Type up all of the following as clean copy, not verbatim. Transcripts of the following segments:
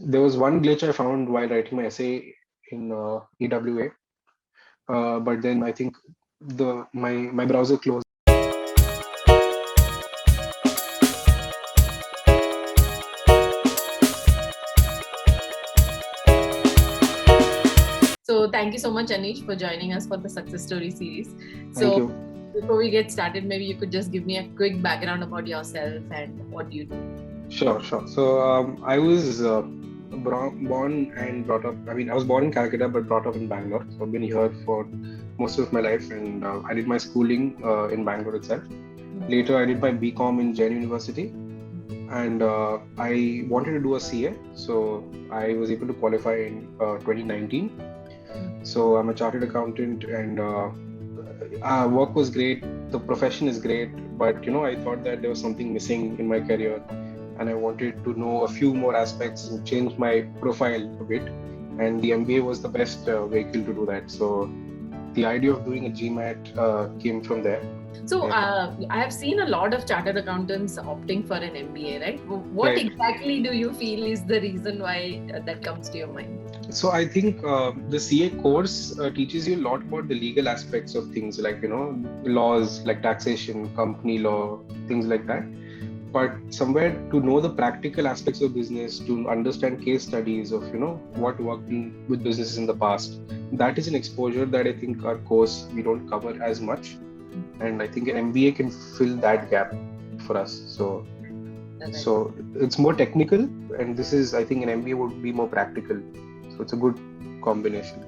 There was one glitch I found while writing my essay in EWA, but then I think my browser closed. So thank you so much, Anish, for joining us for the success story series. Thank So you. before we get started, maybe you could just give me a quick background about yourself and what you do. Sure, sure. So I was born and brought up. I mean, I was born in Calcutta but brought up in Bangalore. So I've been here for most of my life, and I did my schooling in Bangalore itself. Later, I did my BCom in Jain University, and I wanted to do a CA. So I was able to qualify in 2019. So I'm a chartered accountant, and work was great. The profession is great, but I thought that there was something missing in my career, and I wanted to know a few more aspects and change my profile a bit. And the MBA was the best vehicle to do that. So the idea of doing a GMAT came from there. So I have seen a lot of chartered accountants opting for an MBA, right? What Right. exactly do you feel is the reason why that comes to your mind? So I think the CA course teaches you a lot about the legal aspects of things, like laws like taxation, company law, things like that. But somewhere to know the practical aspects of business, to understand case studies of what worked with businesses in the past, that is an exposure that I think our course we don't cover as much, and I think an MBA can fill that gap for us. So it's more technical, and this is, I think, an MBA would be more practical. So it's a good combination.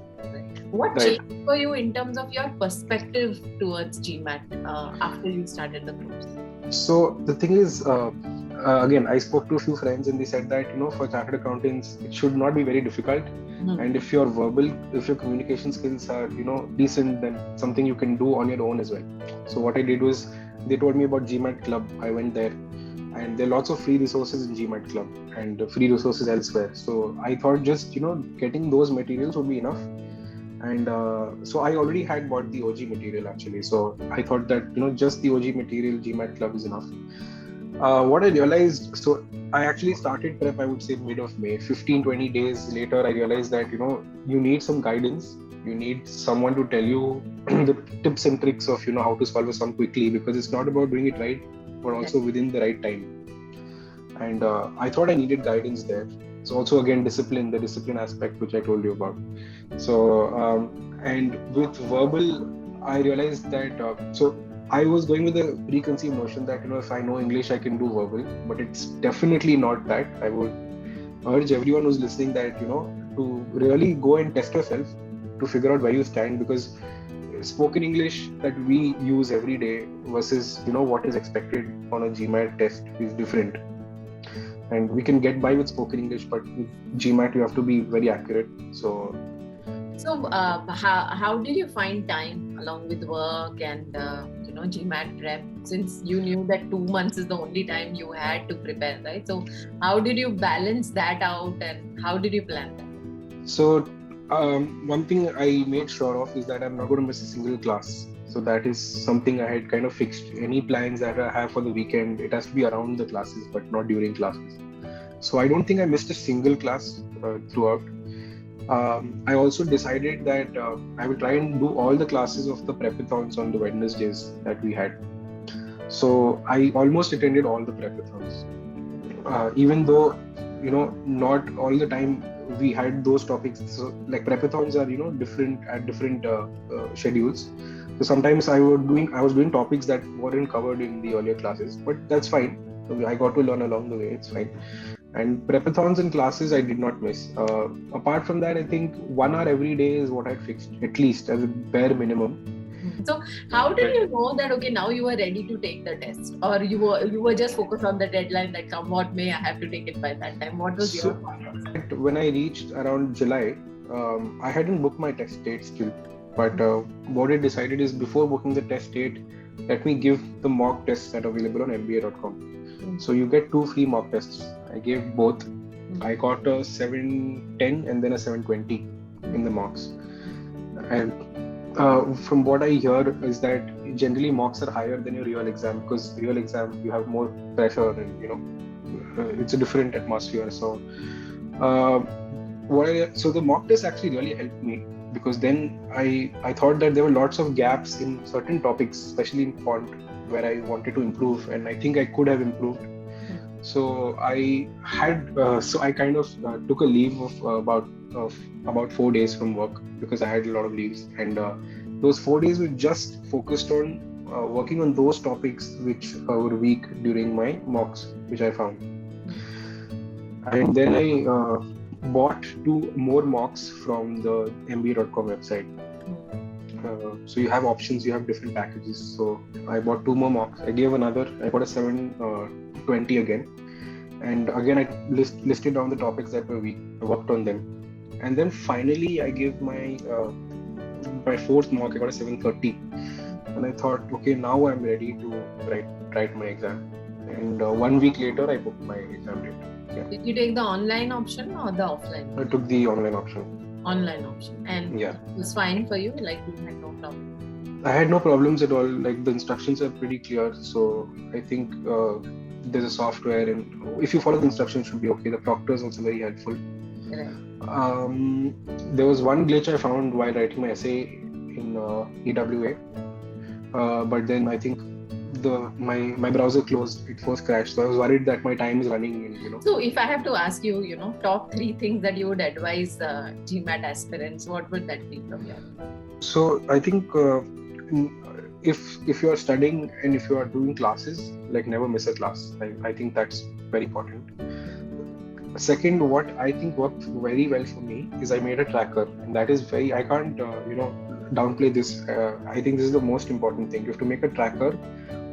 What changed for you in terms of your perspective towards GMAT after you started the course? So the thing is, again, I spoke to a few friends, and they said that for chartered accountants, it should not be very difficult. And if your communication skills are decent, then something you can do on your own as well. So what I did was, they told me about GMAT Club. I went there, and there are lots of free resources in GMAT Club and free resources elsewhere. So I thought just getting those materials would be enough. And so I already had bought the OG material actually. So I thought that just the OG material, GMAT Club, is enough. What I realized, so I actually started prep, I would say mid of May. 15-20 days later, I realized that you need some guidance. You need someone to tell you the tips and tricks of how to solve a sum quickly, because it's not about doing it right, but also within the right time. And I thought I needed guidance there. So also again the discipline aspect which I told you about. So and with verbal, I realized that so I was going with a preconceived notion that if I know English I can do verbal, but it's definitely not that. I would urge everyone who's listening that to really go and test yourself to figure out where you stand, because spoken English that we use every day versus what is expected on a GMAT test is different. And we can get by with spoken English, but with GMAT you have to be very accurate. So how did you find time along with work and GMAT prep, since you knew that 2 months is the only time you had to prepare, right? So how did you balance that out, and how did you plan that? So one thing I made sure of is that I'm not going to miss a single class. So that is something I had kind of fixed. Any plans that I have for the weekend, it has to be around the classes, but not during classes. So I don't think I missed a single class throughout. I also decided that I would try and do all the classes of the prepathons on the Wednesdays that we had. So I almost attended all the prepathons, even though not all the time we had those topics. So like prepathons are different at different schedules. So sometimes I was doing topics that weren't covered in the earlier classes, but that's fine. I got to learn along the way. It's fine. And prepathons and classes I did not miss. Apart from that, I think 1 hour every day is what I'd fixed, at least as a bare minimum. So how did you know that now you were ready to take the test, or you were just focused on the deadline that come what may, I have to take it by that time? What was your thought? When I reached around July, I hadn't booked my test date still, but what I decided is, before booking the test date, let me give the mock tests that are available on MBA.com. So you get 2 free mock tests. I gave both. I got a 710 and then a 720 in the mocks. And from what I hear is that generally mocks are higher than your real exam, because real exam you have more pressure and it's a different atmosphere. So So the mock test actually really helped me, because then I thought that there were lots of gaps in certain topics, especially in font, where I wanted to improve, and I think I could have improved. So I kind of took a leave of about 4 days from work, because I had a lot of leaves, and those 4 days were just focused on working on those topics which were weak during my mocks, which I found. And then I bought 2 more mocks from the MBA.com website. So you have options, you have different packages. So I bought 2 more mocks. I got a 720 again. And again, I listed down the topics that were weak. I worked on them. And then finally, I gave my 4th mock. I got a 730. And I thought, okay, now I'm ready to write my exam. And 1 week later, I booked my exam date. Yeah. Did you take the online option or the offline? I took the online option. Online option. And yeah, it was fine for you? Like, you had no problem? I had no problems at all. Like, the instructions are pretty clear. So I think there's a software, and if you follow the instructions, it should be okay. The proctor is also very helpful. Right. There was one glitch I found while writing my essay in EWA. But then I think my browser closed, it first crashed, so I was worried that my time is running in. So if I have to ask you, top 3 things that you would advise GMAT aspirants, what would that be from you? So I think if you are studying and if you are doing classes, like, never miss a class. I think that's very important. Second, what I think worked very well for me is I made a tracker, and that is I can't downplay this. I think this is the most important thing. You have to make a tracker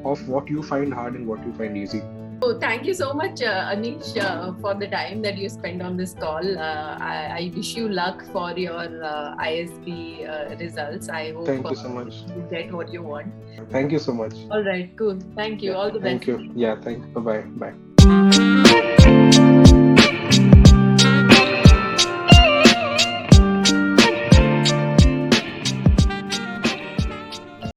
of what you find hard and what you find easy. So thank you so much, Anish, for the time that you spent on this call. I wish you luck for your ISB results. I hope Thank you so much. You get what you want. Thank you so much. All right, cool. Thank you. All the best. Thank you. Yeah, thank you. Bye-bye. Bye.